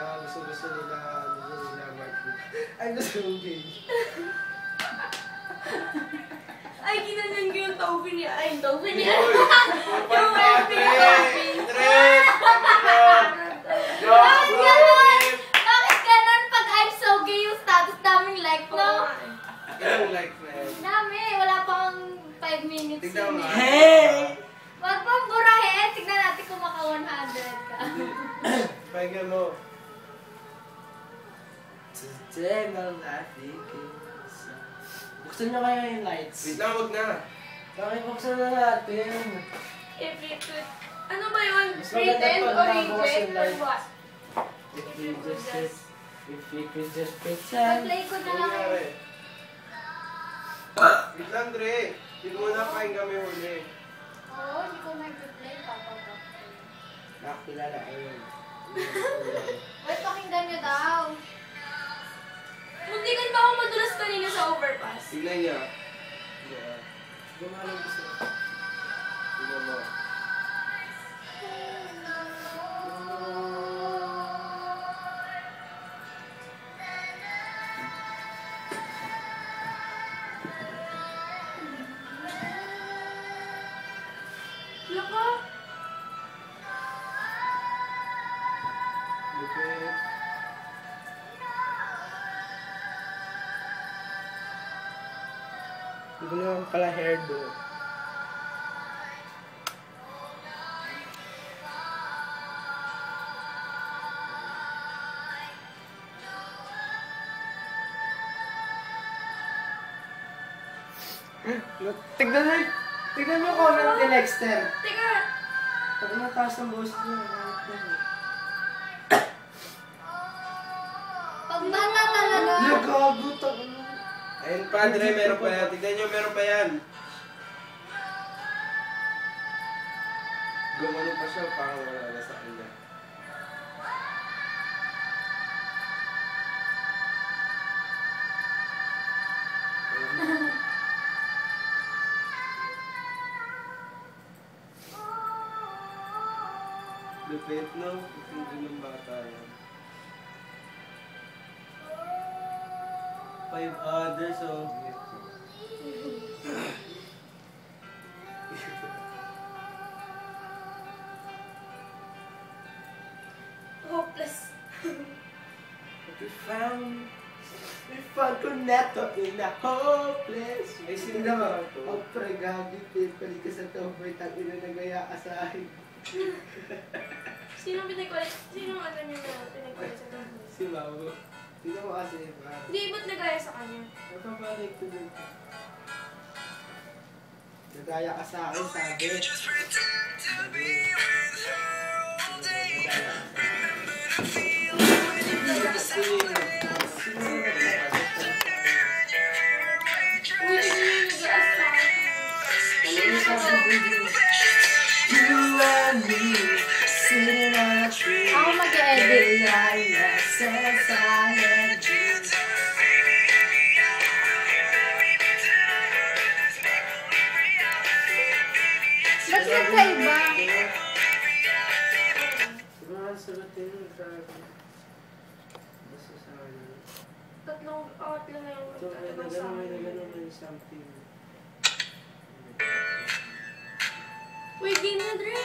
na gusto nila, Martin. Ay, gusto mong gay. Ay, ginanan ko yung topi niya. Ay, yung topi niya. Yung topi niya. Bakit ganun pag I'm so gay yung status daming like, no? Ilang like na yun? Dami, wala pang 5 minutes. Tignan mo nga. Hey! Wag pang burahin. Tignan natin kung maka 100 ka. Pakinggan mo. Today my life begins. Buksan nyo kaya yung lights. Wait lang, wag na. Bakit buksan na natin? If you could... Ano ba yun? Mas maganda Pretend pag or nakabukas reject yung or lights. what? If we could just pretend. Play ko na lang. Nangyari. Wait lang, Dre. Hindi mo na pakinggan may huli. Oo, hindi ko nag-play. Papapapay. Nakakilala ayun. Wait, pakinggan nyo daw. Muntikan pa ako madulas kanina sa overpass. Tignan niya. Gumalang gusto. Tignan mo. Laka. Lupit. Hindi ko naman pala hairdo. Tignan mo yung comment ni Lexter. Teka. Pag mataas ang boses niya, Pag bata talaga. nagagutok. Ayun pa, Dre, meron pa yan. Tignan nyo, meron pa yan. Gumano pa siya, parang wala na sa kanya. Lupit, no? Lupit ng bata yan. 5 others, oh. Hopeless. We found Cornetto in the hopeless. Ay, sino naman to? Ang pregagi, pinipali ka sa toboy, tangina nagaya ka sa akin. Sino pinagkulit? Sino ano niya na pinagkulit sa tayo? Si Mamo. Tignan mo kasi, man. Hindi, ba't nagaya sa kanya? Napapalik ko dun. Nagaya ka sa akin, sabi. Uy, sino yung nag-aas sa akin? You and me, sitting on a tree. Ako mag-edit. Ba't nagkaiba? Siguro sagutin mo, grabe. Basta sa akin. Tatlo na yung So, magtatanong sa akin. nagano something. Uy, game na, Dre!